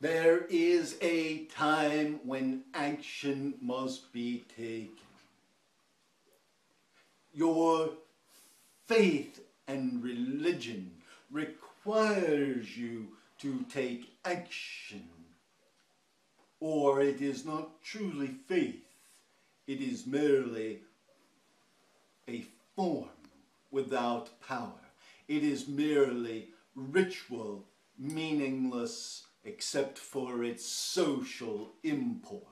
There is a time when action must be taken. Your faith and religion requires you to take action, or it is not truly faith. It is merely a form without power. It is merely ritual, meaningless except for its social import.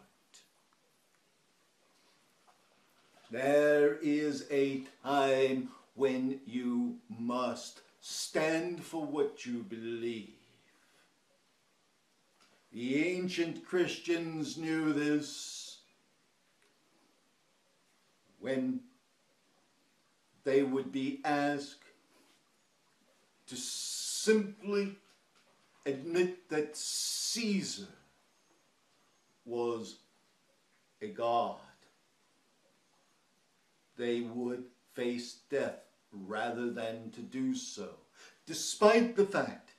There is a time when you must stand for what you believe. The ancient Christians knew this when they would be asked to simply admit that Caesar was a god. They would face death rather than to do so, despite the fact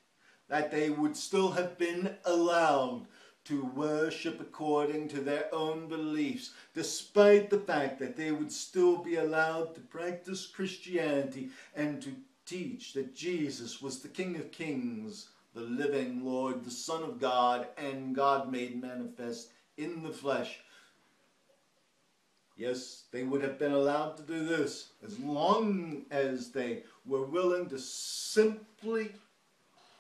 that they would still have been allowed to worship according to their own beliefs, despite the fact that they would still be allowed to practice Christianity and to teach that Jesus was the King of Kings, the living Lord, the Son of God, and God made manifest in the flesh. Yes, they would have been allowed to do this as long as they were willing to simply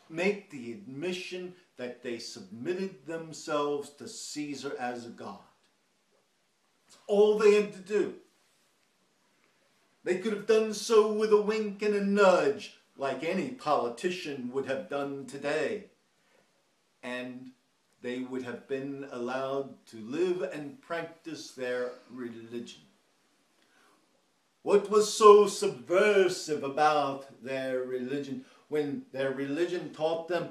make the admission that they submitted themselves to Caesar as a god. That's all they had to do. They could have done so with a wink and a nudge, like any politician would have done today. And they would have been allowed to live and practice their religion. What was so subversive about their religion when their religion taught them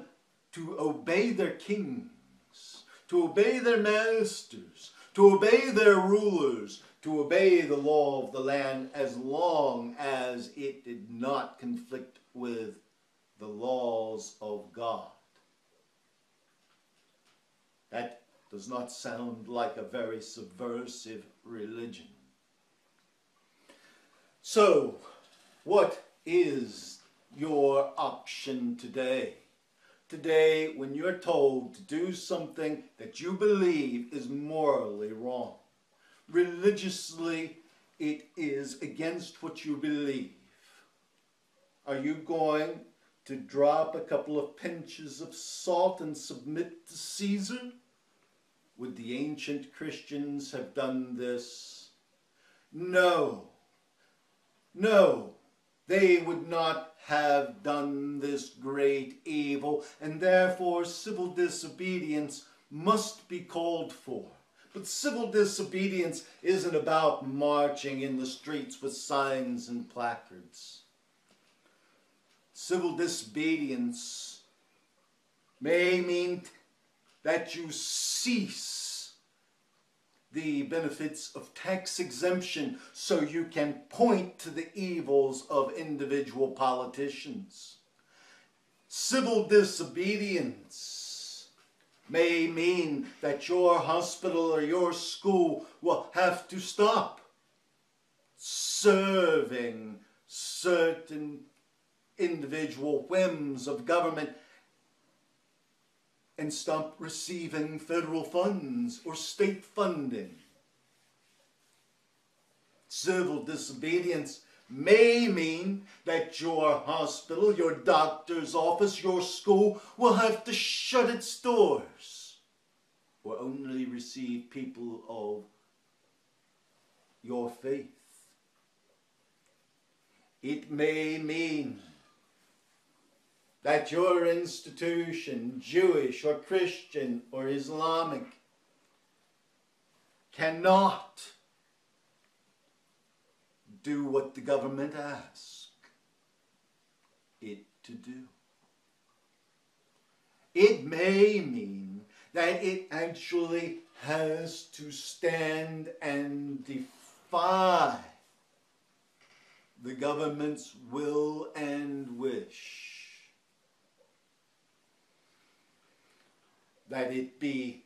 to obey their kings, to obey their masters, to obey their rulers, to obey the law of the land as long as it did not conflict with the laws of God? That does not sound like a very subversive religion. So, what is your option today? Today, when you're told to do something that you believe is morally wrong, religiously, it is against what you believe. Are you going to drop a couple of pinches of salt and submit to Caesar? Would the ancient Christians have done this? No. No, they would not have done this great evil, and therefore civil disobedience must be called for. But civil disobedience isn't about marching in the streets with signs and placards. Civil disobedience may mean that you cease the benefits of tax exemption so you can point to the evils of individual politicians. Civil disobedience may mean that your hospital or your school will have to stop serving certain individual whims of government and stop receiving federal funds or state funding. Civil disobedience may mean that your hospital, your doctor's office, your school will have to shut its doors or only receive people of your faith. It may mean that your institution, Jewish or Christian or Islamic, cannot do what the government asks it to do. It may mean that it actually has to stand and defy the government's will and wish. that it be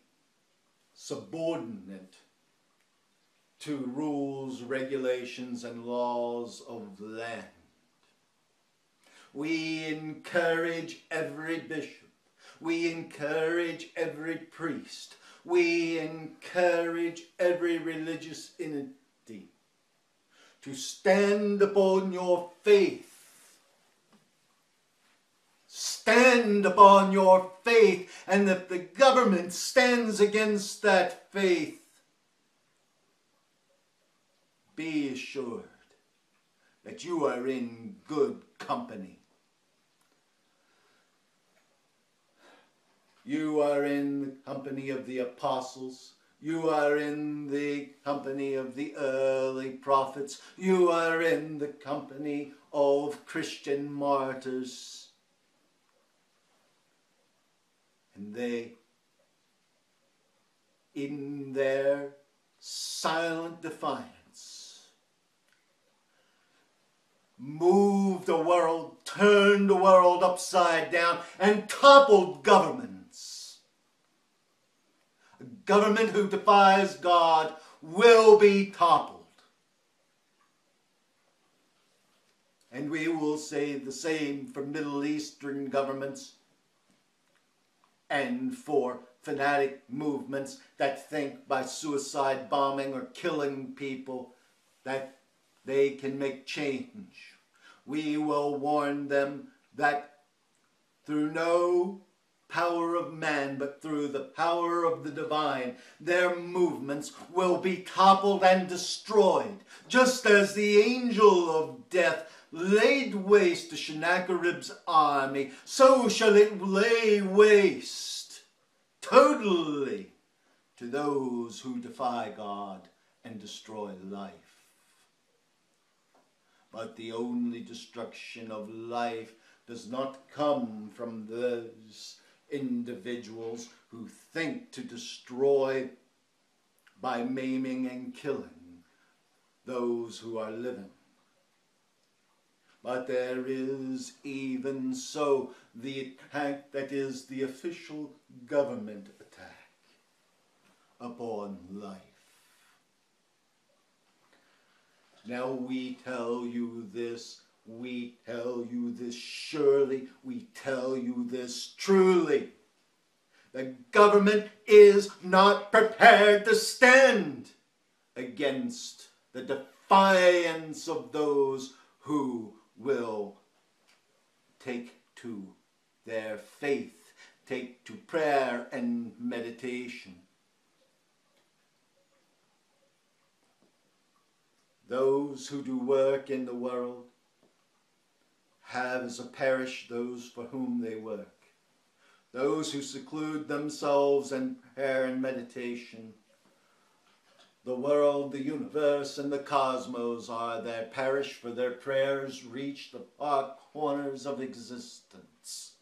subordinate to rules, regulations, and laws of the land. We encourage every bishop. We encourage every priest. We encourage every religious entity to stand upon your faith. Stand upon your faith, and if the government stands against that faith, be assured that you are in good company. You are in the company of the apostles. You are in the company of the early prophets. You are in the company of Christian martyrs. And they, in their silent defiance, moved the world, turned the world upside down, and toppled governments. A government who defies God will be toppled. And we will say the same for Middle Eastern governments and for fanatic movements that think by suicide bombing or killing people that they can make change. We will warn them that through no power of man, but through the power of the divine, their movements will be toppled and destroyed, just as the angel of death laid waste to Sennacherib's army, so shall it lay waste totally to those who defy God and destroy life. But the only destruction of life does not come from those individuals who think to destroy by maiming and killing those who are living. But there is even so the attack that is the official government attack upon life. Now we tell you this, surely, we tell you this truly. The government is not prepared to stand against the defiance of those who will take to their faith, take to prayer and meditation. Those who do work in the world have as a parish those for whom they work. Those who seclude themselves in prayer and meditation. The world, the universe, and the cosmos are their parish, for their prayers reach the far corners of existence.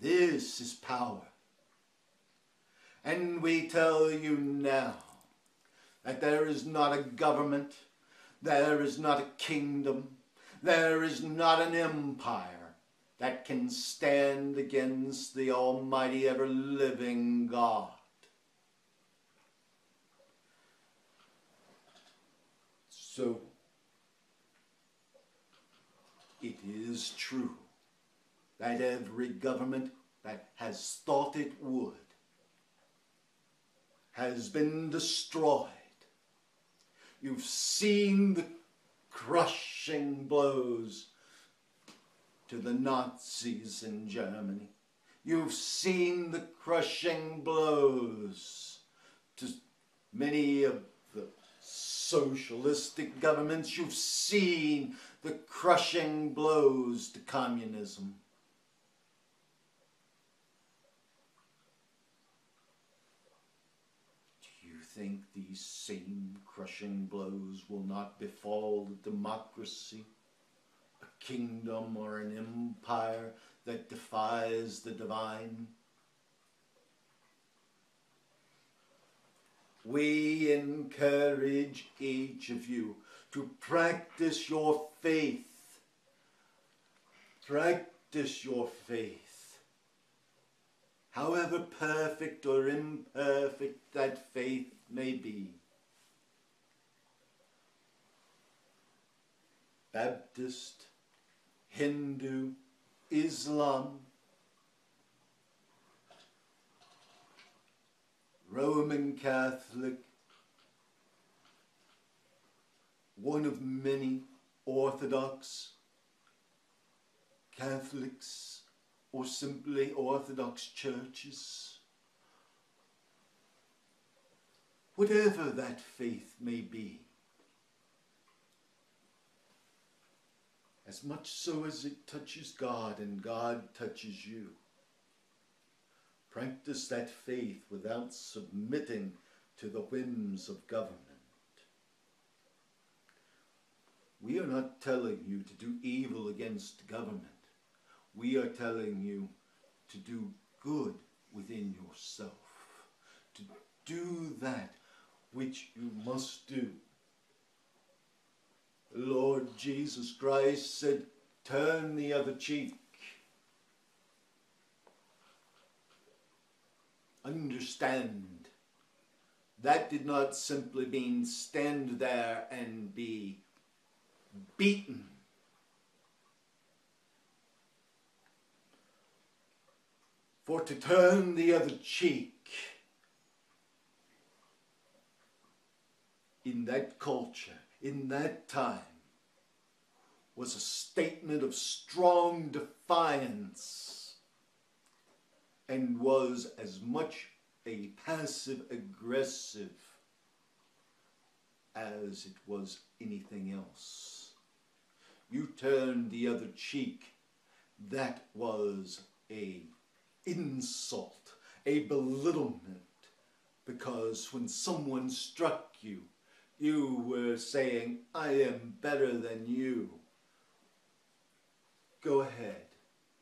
This is power. And we tell you now that there is not a government, there is not a kingdom, there is not an empire that can stand against the almighty ever-living God. So, it is true that every government that has thought it would has been destroyed. You've seen the crushing blows to the Nazis in Germany. You've seen the crushing blows to many of the socialistic governments. You've seen the crushing blows to communism. Do you think these same crushing blows will not befall the democracy, a kingdom or an empire that defies the divine? We encourage each of you to practice your faith. Practice your faith however perfect or imperfect that faith may be. Baptist, Hindu, Islam, Roman Catholic, one of many Orthodox, Catholics, or simply Orthodox churches. Whatever that faith may be, as much so as it touches God and God touches you, practice that faith without submitting to the whims of government. We are not telling you to do evil against government. We are telling you to do good within yourself, to do that which you must do. The Lord Jesus Christ said, turn the other cheek. Understand, that did not simply mean stand there and be beaten. For to turn the other cheek in that culture, in that time, was a statement of strong defiance and was as much a passive-aggressive as it was anything else. You turned the other cheek, that was a insult, a belittlement, because when someone struck you, you were saying, I am better than you. Go ahead,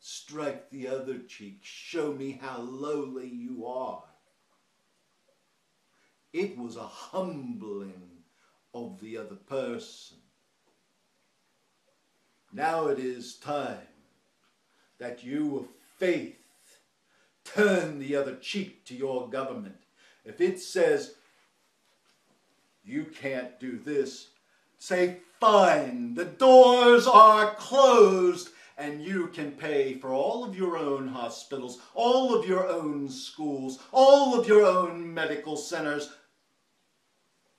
strike the other cheek, show me how lowly you are. It was a humbling of the other person. Now it is time that you of faith turn the other cheek to your government. If it says, you can't do this, say, fine, the doors are closed and you can pay for all of your own hospitals, all of your own schools, all of your own medical centers,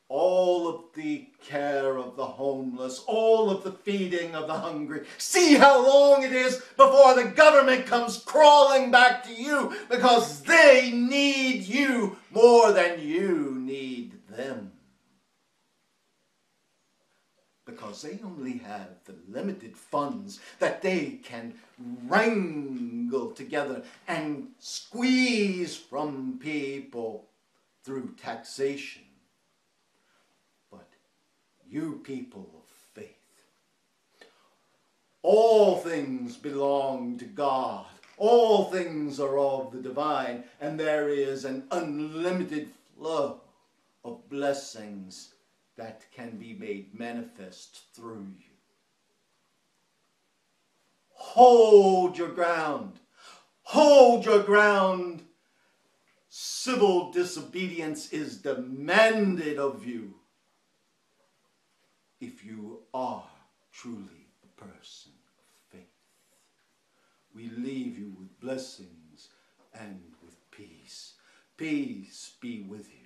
all of the care of the homeless, all of the feeding of the hungry. See how long it is before the government comes crawling back to you because they need you more than you need them. Because they only have the limited funds that they can wrangle together and squeeze from people through taxation. But you people of faith, all things belong to God. All things are of the divine, and there is an unlimited flow of blessings that can be made manifest through you. Hold your ground. Hold your ground. Civil disobedience is demanded of you if you are truly a person of faith. We leave you with blessings and with peace. Peace be with you.